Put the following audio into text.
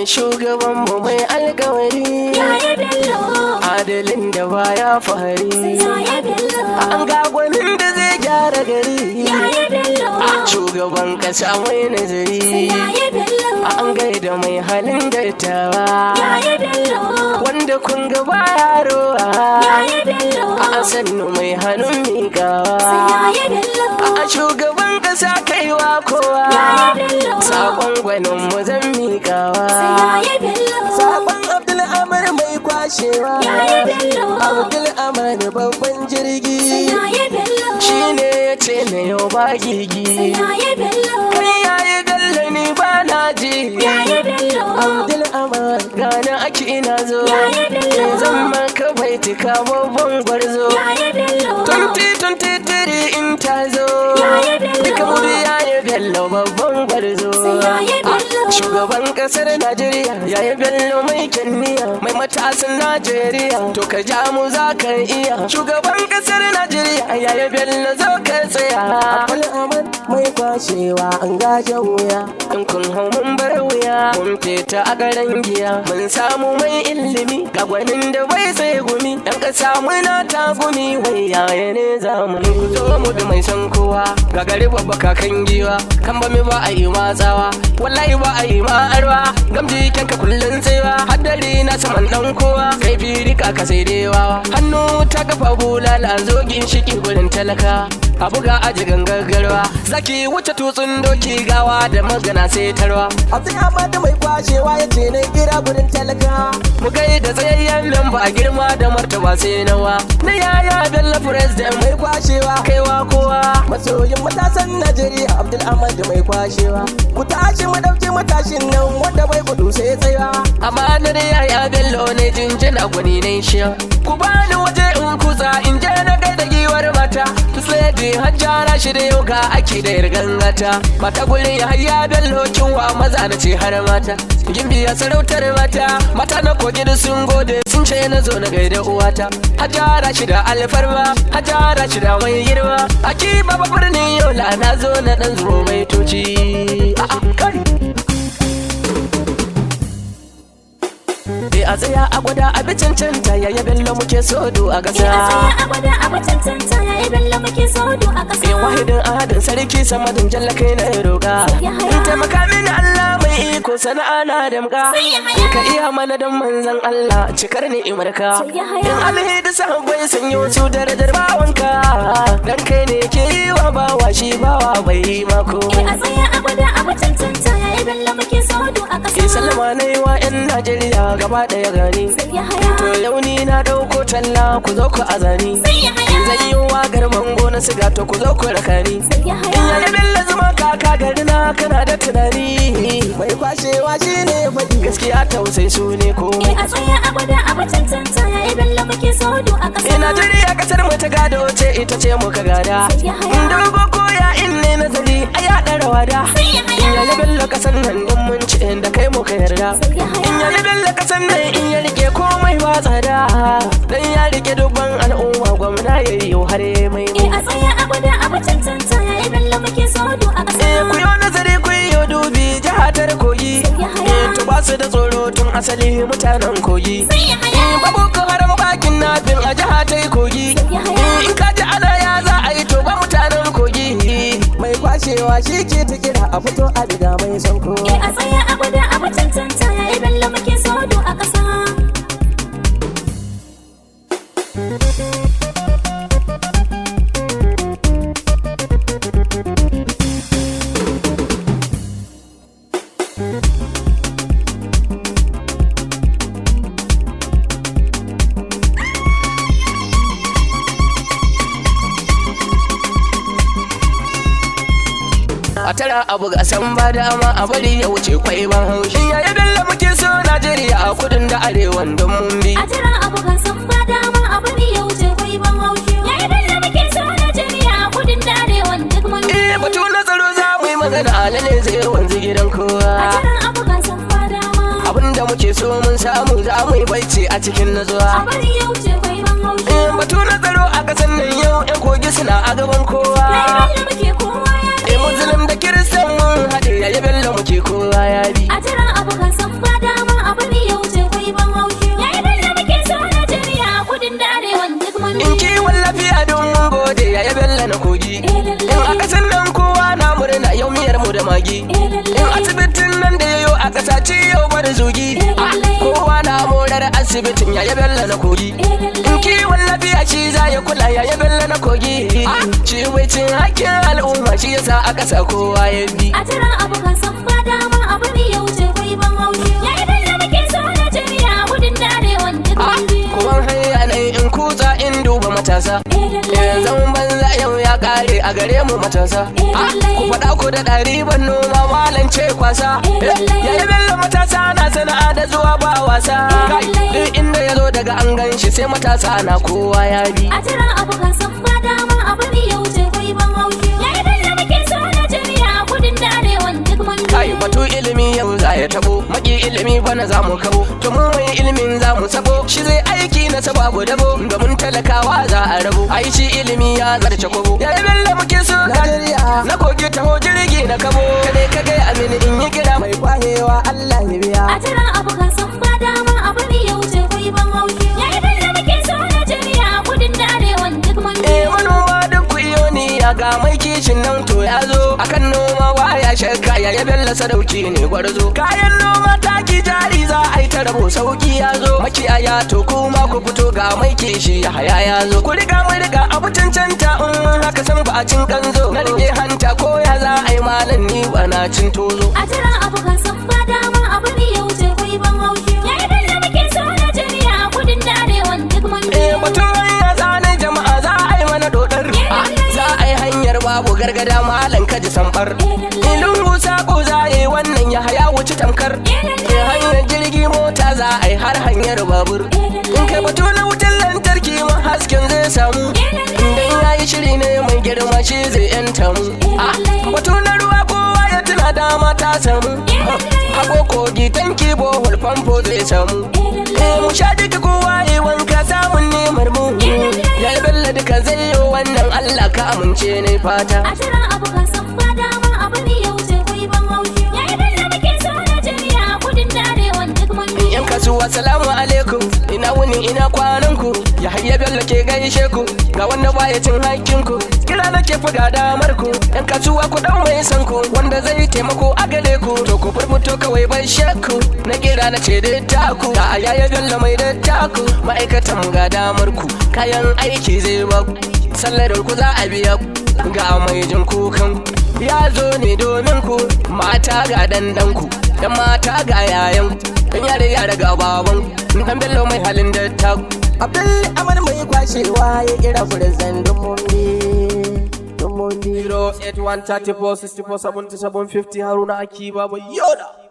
shugabanmu mai alkawari, adalin da baya fahari, an ga gwanin da zai gyara gari, shugaban kasa mai nazari, an gaida mai halin dattawa, wanda kun ga baya rowa, a sannu mai hannun miƙawa, a shugaban kasa kaiwa kowa, sakon gwanin mu zan miƙawa, sakon Abdul Amar mai kwashewa, Abdul Amar babban jirgi, shi ne ya ce na yau ba gigi, kai yayi Bello ni ba na ji, Abdul Amar gana ake ina zo, zan maka baitika babban gwarzo, 2023 in ta zo, duka muri yayi Bello babban gwarzo, shugaban kasar Najeriya yayi Bello mai kenniya, mai matasan Najeriya to ka ja mu za ka iya, shugaban kasar Najeriya yayi Bello zo ka tsaya, Abdul Amar mai kwashewa an gaje wuya, in kun hau mun bar wuya, mun fita a garin giya, mun samu mai ilimi ga gwanin da bai tsaye gumi, yan kasa muna ta gumi, wai yaya ne zamani ku zo mu bi mai san kowa, ga gari babba kakan giwa, kan ba mi ba a yi matsawa, wallahi ba a yi ma arwa, gamji kyanka kullun tsaiwa, haddari na saman dan kowa, kai firika ka sai dewa, hannu ta kafa bulala zo ginshiki gurin talaka, a buga aji gangargarwa, zaki wuce tutsun doki gawa da magana sai tarwa, Abdul Amar mai kwashewa ya ce na kira gurin talaka, mu gaida tsayayyen nan ba girma da martaba sai nawa, na yaya Bello president mai kwashewa kaiwa kowa, masoyin matasan Najeriya Abdul Amar mai kwashewa, ku tashi mu dauki matashin nan wanda bai gudu sai tsaya, amma na yaya Bello ne jinjina gwani ne shi, ku bani waje in kuza in je na gaida giwar mata, Tusledi Hajjara shi da yau ga ake da irgangata, mata gurin yaya Bello kinwa maza na ce har mata, gimbiya sarautar mata, mata na kogi da sun gode sun ce na zo na gaida uwata, Hajjara shi da alfarma, Hajjara shi da mai girma, aki baba birnin yau la na zo na dan zubo mai toci, a tsaya a gwada a bi cancanta yaya Bello muke sodo a ƙasa, a tsaya a gwada a bi cancanta yaya Bello muke sodo a ƙasa, wahidin ahadin sarki samadin jalla kai na roƙa, in taimaka mini Allah mai iko sana'a na damka, in ka iya mana dan manzan Allah cikar ni'imarka, in alhidi sahabbai sun yi wasu darajar bawanka, dan kai ne ke yi wa bawa shi bawa bai yi mako, a tsaya a gwada a bi cancanta yaya Bello muke sodo a ƙasa, sallama na yi wa 'yan Najeriya gaba ɗaya gani, to yau ni na ɗauko talla ku zo ku azani, in zan yi waƙar mango na siga to ku zo ku rakani, in yaya Bello zuma kaka gari na kana da tunani, mai kwashewa shi ne faɗi gaskiya tausai su ne ko, a tsaya a gwada a bi cancanta yaya Bello muke sodo a ƙasa, Najeriya kasar mu ta gado ce ita ce muka gada, in dogo koya in ne nazari a yaɗa rawada, in yaya Bello kasar nan din mun ci da kai muka yarda, in yaya Bello kasar nan in ya rike komai ba tsada, dan ya rike dubban al'umma gwamna yayi yau har mai a tsaya a gwada a bi cancanta yaya Bello muke sodo a ƙasa, ku yo nazari ku yo dubi jihatar kogi, to ba su da tsoro tun asali mutanen kogi, babu ko haram bakin nafin a jiha ta kogi, in ka ji ana ya za a yi to ba mutanen kogi, mai kwashewa shi ke ta kira a fito a biga mai son kowa, a tsaya a gwada a bi cancanta yaya Bello muke sodo a ƙasa. a tara abu ga san ba dama a bari ya wuce kwai ban haushi, yaya Bello muke so Najeriya a kudin da arewan don mun bi, a tara abu ga san ba dama a bari ya wuce kwai ban haushi, yaya Bello muke so Najeriya a kudin da arewan duk mun bi, batu na tsaro za mu yi magana alale zai wanzu gidan kowa, a tara abu ga san ba dama abinda muke so mun samu za mu yi baici a cikin nazuwa, a bari ya wuce kwai ban haushi, batu na tsaro a kasan nan yau 'yan kogi suna a gaban kowa, yaya Bello muke kowa ya bi, Muslim da Kiristan mun haɗe yaya Bello muke kowa ya bi, a tara abu ga san ba dama magi. In asibitin nan da yayo a ƙasa ciyo bar zugi. Kowa na morar asibitin yaya Bello na kogi. In kiwon lafiya shi za ya kula yaya Bello na kogi. Ciwicin hakkin al'umma shi yasa a ƙasa kowa ya bi. A tara abu kan san ba dama abu ne ya wuce kai ban haushi. Yaya Bello muke so na jami'a kudin da arewan duk mun bi. Kuma hanya ne in kutsa in duba matasa. Zaman banza yau ya kare a gare mu matasa. Ku faɗa ku da ɗari ban noma malance kwasa. Yaya Bello matasa na sana'a da zuwa ba wasa. Duk inda ya zo daga an gan shi sai matasa na kowa ya bi. A tara abu kan san ba dama abu ne ya wuce kai ban haushi. Yaya Bello muke so na jami'a kudin da arewan duk mun bi. Kai batu ilimi yau za ya tabo, maki ilimi bana za mu kabo. To mu mai ilimin za mu sabo, shi zai aiki na sababu dabo. Domin talakawa za a rabo, ai shi ilimi ya zarce kwabo. Yaya Bello muke so Najeriya, na kogi taho jirgi na kabo. Kade ka gaya mini in yi kira mai kwahewa Allah ya biya. A tara abu kan san ba dama abu ne ya wuce kai ban haushi. Yaya Bello muke so na jami'a kudin da arewan duk mun bi. Manoma duk ku iyo ni ya ga mai kishin nan to ya zo. Akan noma waya shakka Yaya Bello sadauki ne gwarzo. Kayan noma taki jari za a yi ta rabo sauki ya zo. Makiyaya to kuma ku fito ga mai kishi ya haya ya zo. Ku riga mu riga abu cancanta in haka san ba a cin kanzo. Na rike hanta ko ya za a yi malam ni ba na cin tozo. A tara abu kan san ba dama abu ne ya wuce kai ban haushi. Yaya Bello muke so na jami'a kudin da arewan duk mun bi. Batun hanya tsanin jama'a za a yi mana dodar. Za a yi hanyar babu gargada malam kaji sambar. Lungu sako za a yi wannan ya haya wuce tamkar. Hanyar jirgi mota za a yi har hanyar babur. In kai batu na wutar lantarki ma hasken zai samu. Idan ya yi shiri ne mai girma shi zai yanta mu. Batu na ruwa kowa ya tuna dama ta samu. Hako kogi tanki bohol famfo zai samu. Mu sha duka kowa yi wanka samun nemar mu. Yaya Bello duka zai yi wannan Allah ka amince ne fata. A tara abu kan san ba dama abu ne ya wuce kai ban haushi. Yaya Bello muke so na jami'a kudin da arewan duk mun bi. Yan kasuwa salamu alaikum, ina wuni ina kwanan ku. Yaya Bello ke gaishe ku, ga wanda baya cin hakkin ku. Kira nake fuga damar ku, yan kasuwa ku dan mai san ku, wanda zai taimako a gare ku. To ku furfuto kawai ban shakku, na kira na ce da taku. Ga Yaya Bello mai da taku, ma'aikatan mu ga damar ku. Kayan aiki zai ba ku, sallarin ku za a biya ku. Ga mai jin kukan ya zo ne domin ku, mata ga dandan ku, yan mata ga yayan ku. Dan yare ga baban dan Bello mai halin da ta Abdul Amar mai kwashewa ya kira furzan dumumbi 08134 64 77 50 Haruna Akiba Yoda.